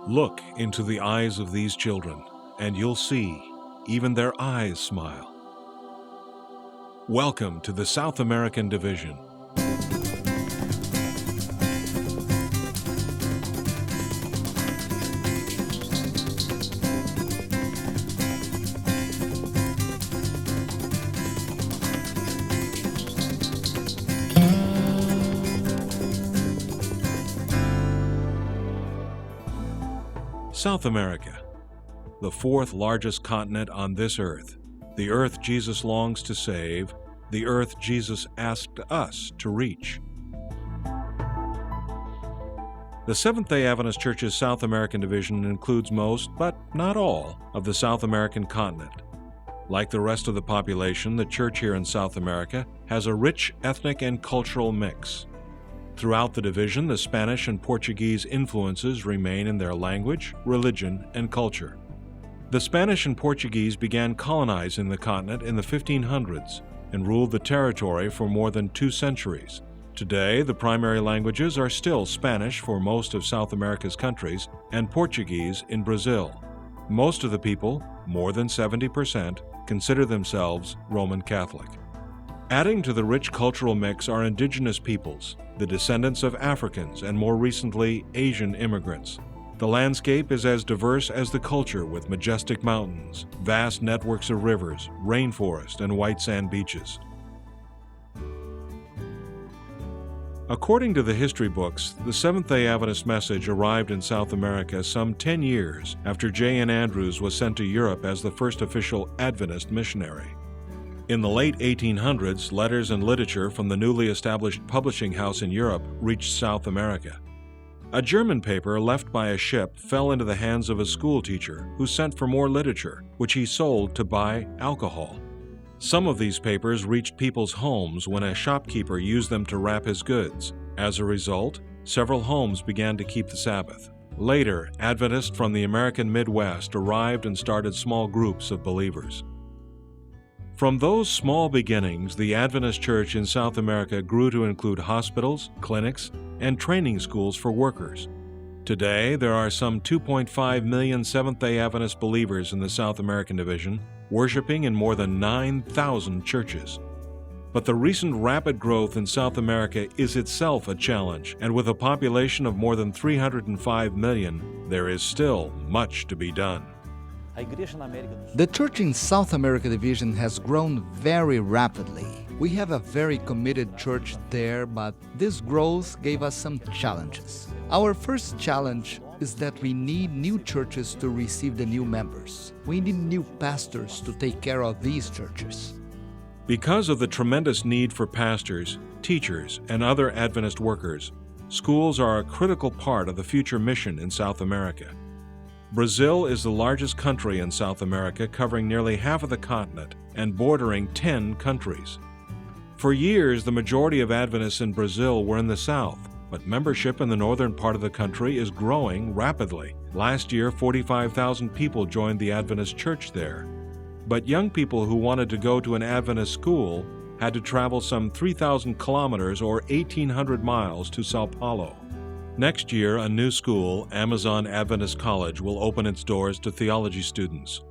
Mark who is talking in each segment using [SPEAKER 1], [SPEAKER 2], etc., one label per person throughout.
[SPEAKER 1] Look into the eyes of these children, and you'll see even their eyes smile. Welcome to the South American Division. South America, the fourth largest continent on this earth, the earth Jesus longs to save, the earth Jesus asked us to reach. The Seventh-day Adventist Church's South American Division includes most, but not all, of the South American continent. Like the rest of the population, the church here in South America has a rich ethnic and cultural mix. Throughout the division, the Spanish and Portuguese influences remain in their language, religion, and culture. The Spanish and Portuguese began colonizing the continent in the 1500s and ruled the territory for more than 2 centuries. Today, the primary languages are still Spanish for most of South America's countries and Portuguese in Brazil. Most of the people, more than 70%, consider themselves Roman Catholic. Adding to the rich cultural mix are indigenous peoples, the descendants of Africans and more recently Asian immigrants. The landscape is as diverse as the culture, with majestic mountains, vast networks of rivers, rainforest, and white sand beaches. According to the history books, the Seventh-day Adventist message arrived in South America some 10 years after J. N. Andrews was sent to Europe as the first official Adventist missionary. In the late 1800s, letters and literature from the newly established publishing house in Europe reached South America. A German paper left by a ship fell into the hands of a schoolteacher who sent for more literature, which he sold to buy alcohol. Some of these papers reached people's homes when a shopkeeper used them to wrap his goods. As a result, several homes began to keep the Sabbath. Later, Adventists from the American Midwest arrived and started small groups of believers. From those small beginnings, the Adventist Church in South America grew to include hospitals, clinics, and training schools for workers. Today, there are some 2.5 million Seventh-day Adventist believers in the South American Division, worshiping in more than 9,000 churches. But the recent rapid growth in South America is itself a challenge, and with a population of more than 305 million, there is still much to be done.
[SPEAKER 2] The church in South America Division has grown very rapidly. We have a very committed church there, but this growth gave us some challenges. Our first challenge is that we need new churches to receive the new members. We need new pastors to take care of these churches.
[SPEAKER 1] Because of the tremendous need for pastors, teachers, and other Adventist workers, schools are a critical part of the future mission in South America. Brazil is the largest country in South America, covering nearly half of the continent and bordering 10 countries. For years, the majority of Adventists in Brazil were in the south, but membership in the northern part of the country is growing rapidly. Last year, 45,000 people joined the Adventist church there. But young people who wanted to go to an Adventist school had to travel some 3,000 kilometers or 1,800 miles to Sao Paulo. Next year, a new school, Amazon Adventist College, will open its doors to theology students.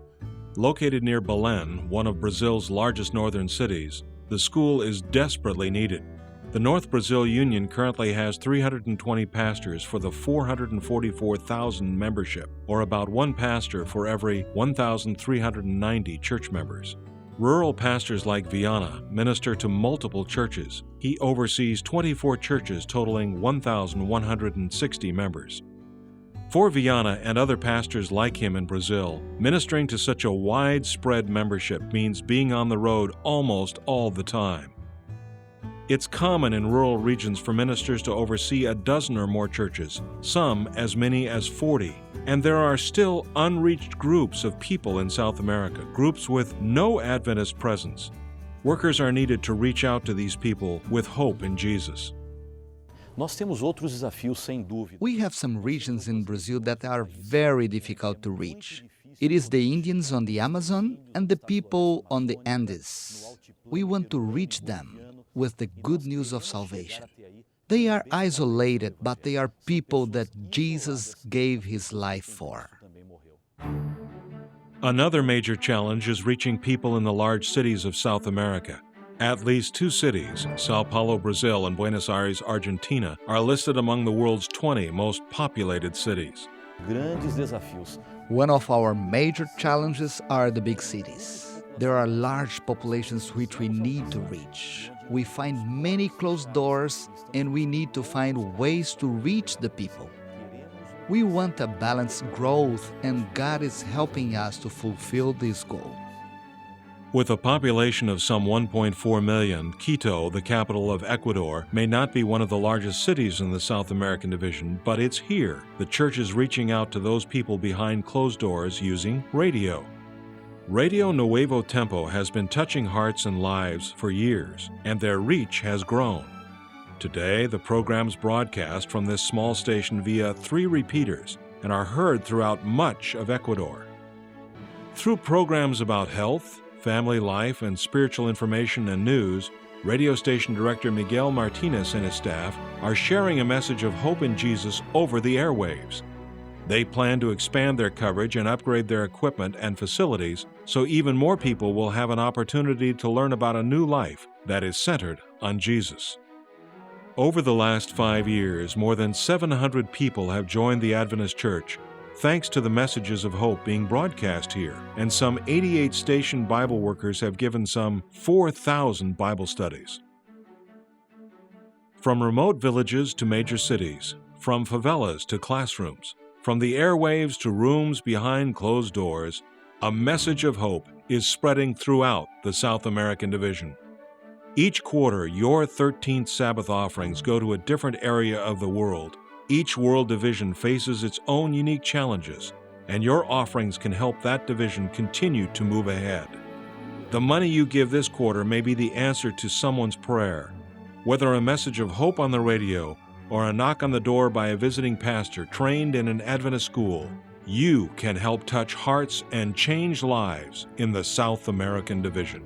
[SPEAKER 1] Located near Belém, one of Brazil's largest northern cities, the school is desperately needed. The North Brazil Union currently has 320 pastors for the 444,000 membership, or about one pastor for every 1,390 church members. Rural pastors like Viana minister to multiple churches. He oversees 24 churches totaling 1,160 members. For Viana and other pastors like him in Brazil, ministering to such a widespread membership means being on the road almost all the time. It's common in rural regions for ministers to oversee a dozen or more churches, some as many as 40. And there are still unreached groups of people in South America, groups with no Adventist presence. Workers are needed to reach out to these people with hope in Jesus.
[SPEAKER 2] We have some regions in Brazil that are very difficult to reach. It is the Indians on the Amazon and the people on the Andes. We want to reach them with the good news of salvation. They are isolated, but they are people that Jesus gave his life for.
[SPEAKER 1] Another major challenge is reaching people in the large cities of South America. At least 2 cities, Sao Paulo, Brazil, and Buenos Aires, Argentina, are listed among the world's 20 most populated cities.
[SPEAKER 2] One of our major challenges are the big cities. There are large populations which we need to reach. We find many closed doors, and we need to find ways to reach the people. We want a balanced growth, and God is helping us to fulfill this goal.
[SPEAKER 1] With a population of some 1.4 million, Quito, the capital of Ecuador, may not be one of the largest cities in the South American division, but it's here the church is reaching out to those people behind closed doors using radio. Radio Nuevo Tempo has been touching hearts and lives for years, and their reach has grown. Today, the programs broadcast from this small station via 3 repeaters and are heard throughout much of Ecuador. Through programs about health, family life, and spiritual information and news, radio station director Miguel Martinez and his staff are sharing a message of hope in Jesus over the airwaves. They plan to expand their coverage and upgrade their equipment and facilities so even more people will have an opportunity to learn about a new life that is centered on Jesus. Over the last 5 years, more than 700 people have joined the Adventist Church, thanks to the messages of hope being broadcast here, and some 88 station Bible workers have given some 4,000 Bible studies. From remote villages to major cities, from favelas to classrooms, from the airwaves to rooms behind closed doors, a message of hope is spreading throughout the South American division. Each quarter, your 13th Sabbath offerings go to a different area of the world. Each world division faces its own unique challenges, and your offerings can help that division continue to move ahead. The money you give this quarter may be the answer to someone's prayer. Whether a message of hope on the radio or a knock on the door by a visiting pastor trained in an Adventist school, you can help touch hearts and change lives in the South American division.